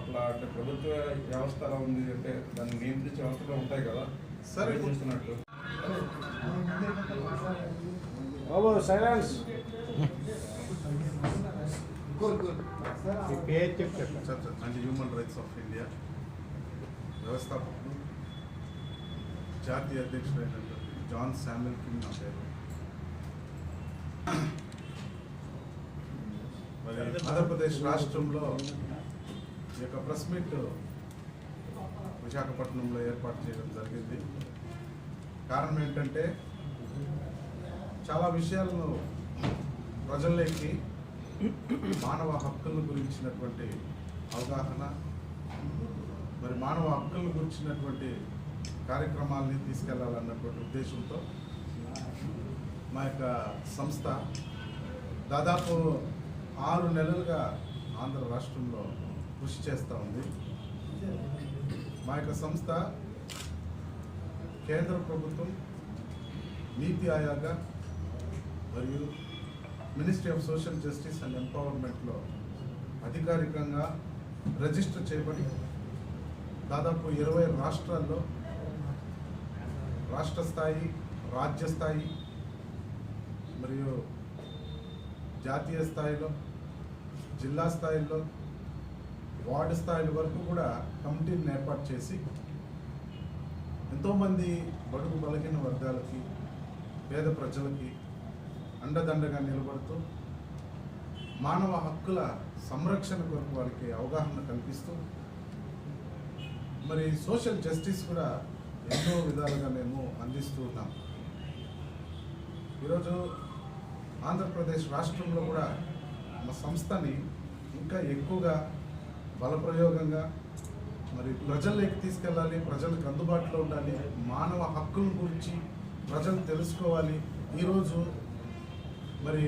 పట్ల అంటే ప్రభుత్వ వ్యవస్థ ఎలా ఉంది అంటే దాన్ని నియంత్రించే వ్యవస్థలు ఉంటాయి కదా సరే చూస్తున్నట్టు బాబు సైలెన్స్ అంటే హ్యూమన్ రైట్స్ ఆఫ్ ఇండియా వ్యవస్థాపకులు జాతీయ అధ్యక్షుడైనటువంటి జాన్ శామ్యుల్ కిమ్ నా పేరు. మరి ఆంధ్రప్రదేశ్ రాష్ట్రంలో ఈ యొక్క ప్రెస్ మీట్ విశాఖపట్నంలో ఏర్పాటు చేయడం జరిగింది. కారణం ఏంటంటే చాలా విషయాలను ప్రజల్లోకి మానవ హక్కుల గురించినటువంటి అవగాహన, మరి మానవ హక్కులను గురించినటువంటి కార్యక్రమాలని తీసుకెళ్లాలన్నటువంటి ఉద్దేశంతో మా యొక్క సంస్థ దాదాపు 6 నెలలుగా ఆంధ్ర రాష్ట్రంలో కృషి చేస్తూ ఉంది. మా యొక్క సంస్థ కేంద్ర ప్రభుత్వం, నీతి ఆయోగ్ మరియు ministry of social justice and ఎంపవర్మెంట్లో అధికారికంగా రిజిస్టర్ చేయబడి దాదాపు 20 రాష్ట్రాల్లో రాష్ట్ర స్థాయి, రాజ్య స్థాయి మరియు జాతీయ స్థాయిలో, జిల్లా స్థాయిలో, వార్డు స్థాయిల వరకు కూడా కమిటీలను ఏర్పాటు చేసి ఎంతోమంది బడుగు బలహీన వర్గాలకి, పేద ప్రజలకి అండదండగా నిలబడుతూ మానవ హక్కుల సంరక్షణ కొరకు వారికి అవగాహన కల్పిస్తూ మరి సోషల్ జస్టిస్ కూడా ఎన్నో విధాలుగా మేము అందిస్తూ ఉన్నాం. ఈరోజు ఆంధ్రప్రదేశ్ రాష్ట్రంలో కూడా మా సంస్థని ఇంకా ఎక్కువగా బలప్రయోగంగా మరి ప్రజల్లోకి తీసుకెళ్ళాలి, ప్రజలకు అందుబాటులో ఉండాలి, మానవ హక్కుల గురించి ప్రజలు తెలుసుకోవాలి. ఈరోజు మరి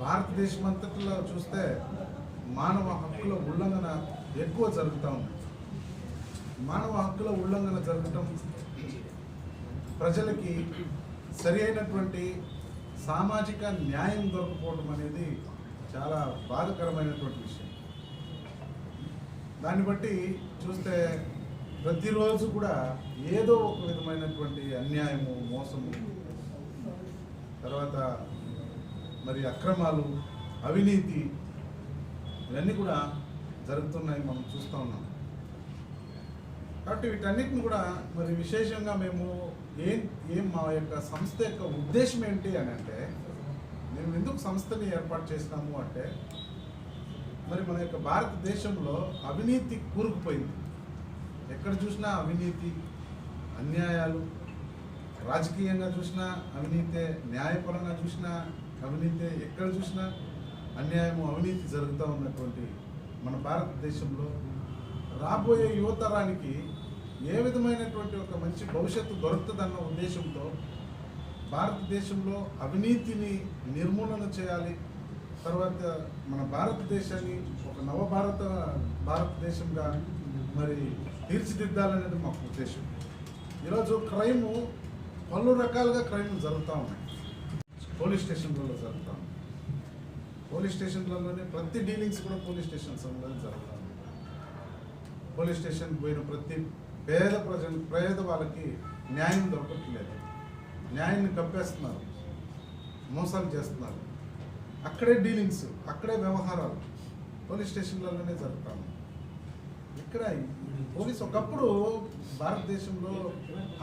భారతదేశం అంతట్లో చూస్తే మానవ హక్కుల ఉల్లంఘన ఎక్కువ జరుగుతూ ఉంది. మానవ హక్కుల ఉల్లంఘన జరగటం, ప్రజలకి సరి అయినటువంటి సామాజిక న్యాయం దొరకపోవడం అనేది చాలా బాధాకరమైనటువంటి విషయం. దాన్ని బట్టి చూస్తే ప్రతిరోజు కూడా ఏదో ఒక విధమైనటువంటి అన్యాయము, మోసము, తర్వాత మరి అక్రమాలు, అవినీతి ఇవన్నీ కూడా జరుగుతున్నాయి, మనం చూస్తూ ఉన్నాం. కాబట్టి వీటన్నిటిని కూడా మరి విశేషంగా మేము ఏం మా యొక్క సంస్థ యొక్క ఉద్దేశం ఏంటి అని అంటే, మేము ఎందుకు సంస్థని ఏర్పాటు చేసినాము అంటే, మరి మన యొక్క భారతదేశంలో అవినీతి కూరుకుపోయింది. ఎక్కడ చూసినా అవినీతి, అన్యాయాలు, రాజకీయంగా చూసినా అవినీతే, న్యాయపరంగా చూసినా అవినీతే, ఎక్కడ చూసినా అన్యాయము, అవినీతి జరుగుతూ ఉన్నటువంటి మన భారతదేశంలో రాబోయే యువతరానికి ఏ విధమైనటువంటి ఒక మంచి భవిష్యత్తు దొరుకుతుందన్న ఉద్దేశంతో భారతదేశంలో అవినీతిని నిర్మూలన చేయాలి, తర్వాత మన భారతదేశాన్ని ఒక భారతదేశంగా మరి తీర్చిదిద్దాలనేది మా ఉద్దేశం. ఈరోజు క్రైము పలు రకాలుగా క్రైమ్ జరుగుతూ ఉన్నాయి. పోలీస్ స్టేషన్లలో జరుగుతూ ఉన్నాయి. పోలీస్ స్టేషన్లలోనే ప్రతి డీలింగ్స్ కూడా పోలీస్ స్టేషన్స్ జరుగుతూ ఉన్నాయి. పోలీస్ స్టేషన్కి పోయిన ప్రతి పేద వాళ్ళకి న్యాయం దొరకట్లేదు. న్యాయాన్ని కప్పేస్తున్నారు, మోసాలు చేస్తున్నారు. అక్కడే డీలింగ్స్, అక్కడే వ్యవహారాలు పోలీస్ స్టేషన్లలోనే జరుగుతాము. ఇక్కడ పోలీసు ఒకప్పుడు భారతదేశంలో,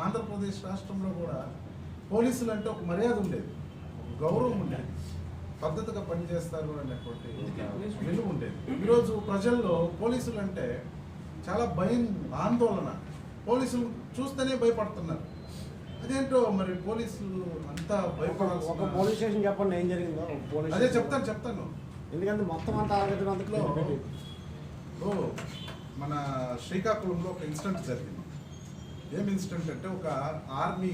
ఆంధ్రప్రదేశ్ రాష్ట్రంలో కూడా పోలీసులు అంటే ఒక మర్యాద ఉండేది, గౌరవం ఉండేది, పద్ధతిగా పనిచేస్తారు అనేటువంటి విలువ ఉండేది. ఈరోజు ప్రజల్లో పోలీసులు అంటే చాలా భయం, ఆందోళన. పోలీసులు చూస్తేనే భయపడుతున్నారు. అదేంటో మరి పోలీసులు అంతా భయపడాలి. ఒక పోలీస్ స్టేషన్ చెప్పండి ఏం జరిగిందో. అదే చెప్తాను. ఎందుకంటే మొత్తం అంతా ఆలోచనలో మన శ్రీకాకుళంలో ఒక ఇన్సిడెంట్ జరిగింది. ఏం ఇన్సిడెంట్ అంటే, ఒక ఆర్మీ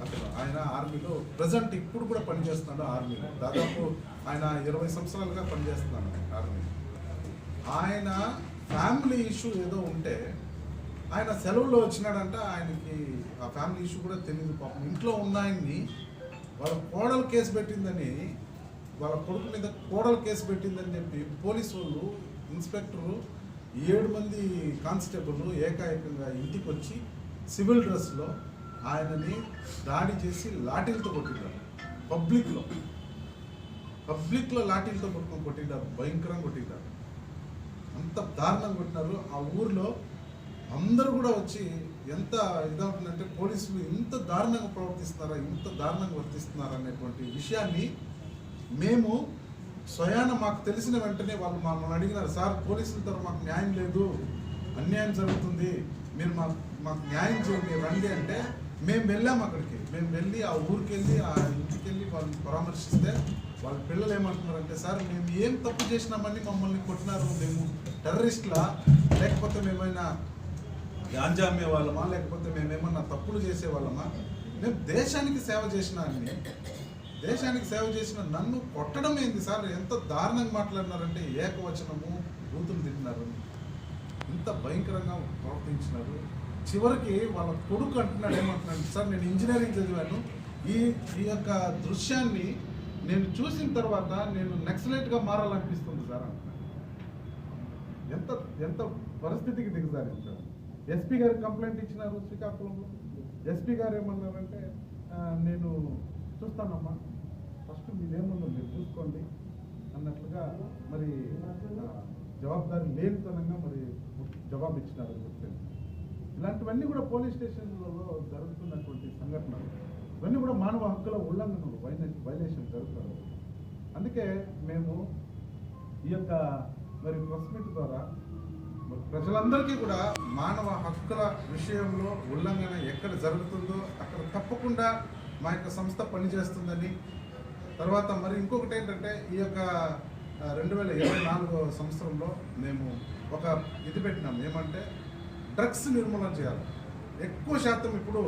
అతను, ఆయన ఆర్మీలో ప్రజెంట్ ఇప్పుడు కూడా పనిచేస్తున్నాడు. ఆర్మీలో దాదాపు ఆయన 20 సంవత్సరాలుగా పనిచేస్తున్నాడు ఆర్మీ. ఆయన ఫ్యామిలీ ఇష్యూ ఏదో ఉంటే ఆయన సెలవుల్లో వచ్చినాడంట. ఆయనకి ఆ ఫ్యామిలీ ఇష్యూ కూడా తెలియదు. పాపం ఇంట్లో ఉన్న ఆయన్ని వాళ్ళ కోడలు కేసు పెట్టిందని, వాళ్ళ కొడుకు మీద కోడలు కేసు పెట్టిందని చెప్పి పోలీసు వాళ్ళు, ఇన్స్పెక్టరు 7 మంది కానిస్టేబుల్ ఏకాఏకంగా ఇంటికి వచ్చి సివిల్ డ్రెస్లో ఆయనని దాడి చేసి లాఠీలతో కొట్టిండారు. పబ్లిక్లో లాఠీలతో కొట్టిండారు, భయంకరంగా కొట్టిండారు. అంత దారుణంగా కొట్టినారు. ఆ ఊర్లో అందరూ కూడా వచ్చి ఎంత ఇదవుతుందంటే పోలీసులు ఇంత దారుణంగా ప్రవర్తిస్తున్నారా, ఇంత దారుణంగా వర్తిస్తున్నారా అనేటువంటి విషయాన్ని మేము స్వయాన మాకు తెలిసిన వెంటనే వాళ్ళు మమ్మల్ని అడిగినారు, సార్ పోలీసుల ద్వారా మాకు న్యాయం లేదు, అన్యాయం జరుగుతుంది, మీరు మాకు న్యాయం చేయండి రండి అంటే మేము వెళ్ళాము అక్కడికి. మేము వెళ్ళి ఆ ఊరికి వెళ్ళి ఆ ఇంటికి వెళ్ళి వాళ్ళని పరామర్శిస్తే వాళ్ళ పిల్లలు ఏమంటున్నారంటే, సార్ మేము ఏం తప్పు చేసినామని మమ్మల్ని కొట్టినారు, మేము టెర్రరిస్ట్లా లేకపోతే మేమైనా గాంజా అమ్మే వాళ్ళమా లేకపోతే మేమేమన్నా తప్పులు చేసే వాళ్ళమా, మేము దేశానికి సేవ చేసిన నన్ను కొట్టడం ఏంది సార్, ఎంత దారుణంగా మాట్లాడినారంటే ఏకవచనము బూతులు తింటున్నారు, ఇంత భయంకరంగా ప్రవర్తించినారు. చివరికి వాళ్ళ కొడుకు అంటున్నాడు, ఏమంటున్నాడు, సార్ నేను ఇంజనీరింగ్ చదివాను, ఈ యొక్క దృశ్యాన్ని నేను చూసిన తర్వాత నేను నక్సలైట్గా మారాలనిపిస్తుంది సార్ అంటున్నాడు. ఎంత పరిస్థితికి దిగజారించారు. ఎస్పీ గారికి కంప్లైంట్ ఇచ్చినారు శ్రీకాకుళంలో. ఎస్పీ గారు ఏమన్నారంటే, నేను చూస్తానమ్మా, ఫస్ట్ మీరేముందో మీరు చూసుకోండి అన్నట్లుగా మరి జవాబుదారి లేనితనంగా మరి జవాబు ఇచ్చినారు చెప్తాను. ఇలాంటివన్నీ కూడా పోలీస్ స్టేషన్లలో జరుగుతున్నటువంటి సంఘటనలు, ఇవన్నీ కూడా మానవ హక్కుల ఉల్లంఘనలు, వైలేషన్ జరుగుతారు. అందుకే మేము ఈ యొక్క మరి ప్రెస్ మీట్ ద్వారా ప్రజలందరికీ కూడా మానవ హక్కుల విషయంలో ఉల్లంఘన ఎక్కడ జరుగుతుందో అక్కడ తప్పకుండా మా యొక్క సంస్థ పనిచేస్తుందని, తర్వాత మరి ఇంకొకటి ఏంటంటే ఈ యొక్క 2024 సంవత్సరంలో మేము ఒక ఇది పెట్టినాం, ఏమంటే డ్రగ్స్ నిర్మూలన చేయాలి. ఎక్కువ శాతం ఇప్పుడు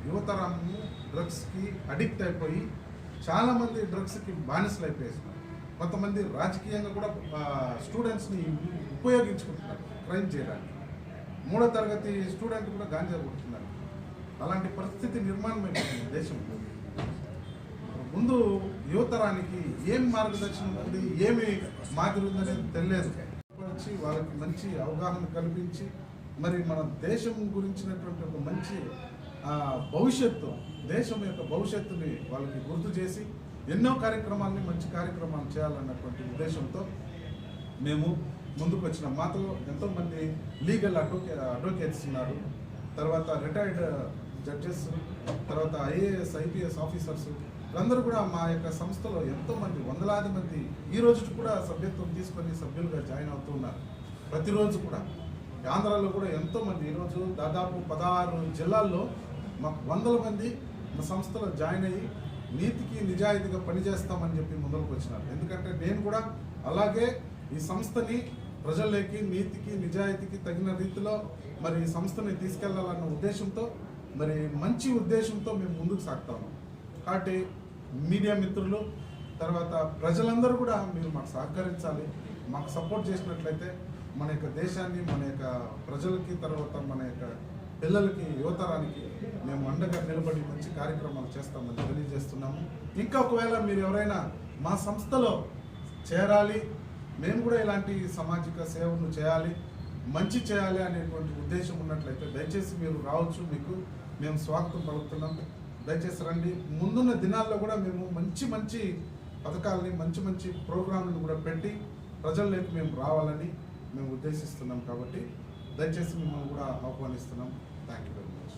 యువతరము డ్రగ్స్కి అడిక్ట్ అయిపోయి చాలామంది డ్రగ్స్కి బానిసలు అయిపోయేస్తున్నారు. కొంతమంది రాజకీయంగా కూడా స్టూడెంట్స్ని ఉపయోగించుకుంటున్నారు క్రైమ్ చేయడానికి. 3వ తరగతి స్టూడెంట్ కూడా గాంజా కొడుతున్నారు. అలాంటి పరిస్థితి నిర్మాణమైపోతుంది దేశంలో. ముందు యువతరానికి ఏం మార్గదర్శనం ఉంది, ఏమి మాదిరి ఉందనేది తెలియదు. వచ్చి వాళ్ళకి మంచి అవగాహన కల్పించి మరి మన దేశం గురించినటువంటి ఒక మంచి భవిష్యత్తు, దేశం యొక్క భవిష్యత్తుని వాళ్ళకి గుర్తు చేసి ఎన్నో కార్యక్రమాలని మంచి కార్యక్రమాలు చేయాలన్నటువంటి ఉద్దేశంతో మేము ముందుకు వచ్చినాం. మాతో ఎంతోమంది లీగల్ అడ్వకేట్స్ ఉన్నారు, తర్వాత రిటైర్డ్ జడ్జెస్, తర్వాత ఐఏఎస్ ఐపీఎస్ ఆఫీసర్స్, వీళ్ళందరూ కూడా మా యొక్క సంస్థలో ఎంతోమంది వందలాది మంది ఈ రోజు కూడా సభ్యత్వం తీసుకొని సభ్యులుగా జాయిన్ అవుతూ ఉన్నారు. ప్రతిరోజు కూడా ఆంధ్రాలో కూడా ఎంతోమంది ఈరోజు దాదాపు 16 జిల్లాల్లో మాకు 100 మంది మా సంస్థలో జాయిన్ అయ్యి నీతికి నిజాయితీగా పనిచేస్తామని చెప్పి ముందుకు వచ్చినారు. ఎందుకంటే నేను కూడా అలాగే ఈ సంస్థని ప్రజల్లోకి నీతికి నిజాయితీకి తగిన రీతిలో మరి ఈ సంస్థని తీసుకెళ్లాలన్న ఉద్దేశంతో, మరి మంచి ఉద్దేశంతో మేము ముందుకు సాగుతాము. కాబట్టి మీడియా మిత్రులు, తర్వాత ప్రజలందరూ కూడా మీరు మాకు సహకరించాలి. మాకు సపోర్ట్ చేసినట్లయితే మన యొక్క దేశాన్ని, మన యొక్క ప్రజలకి, తర్వాత మన యొక్క పిల్లలకి, యువతరానికి మేము అండగా నిలబడి మంచి కార్యక్రమాలు చేస్తామని తెలియజేస్తున్నాము. ఇంకా ఒకవేళ మీరు ఎవరైనా మా సంస్థలో చేరాలి, మేము కూడా ఇలాంటి సామాజిక సేవలు చేయాలి, మంచి చేయాలి అనేటువంటి ఉద్దేశం ఉన్నట్లయితే దయచేసి మీరు రావచ్చు. మీకు మేము స్వాగతం పలుకుతున్నాం. దయచేసి రండి. ముందున్న దినాల్లో కూడా మేము మంచి మంచి పథకాలని, మంచి మంచి ప్రోగ్రాంలను కూడా పెట్టి ప్రజల్లోకి మేము రావాలని మేము ఉద్దేశిస్తున్నాం. కాబట్టి దయచేసి మిమ్మల్ని కూడా ఆహ్వానిస్తున్నాం. Thank you very much.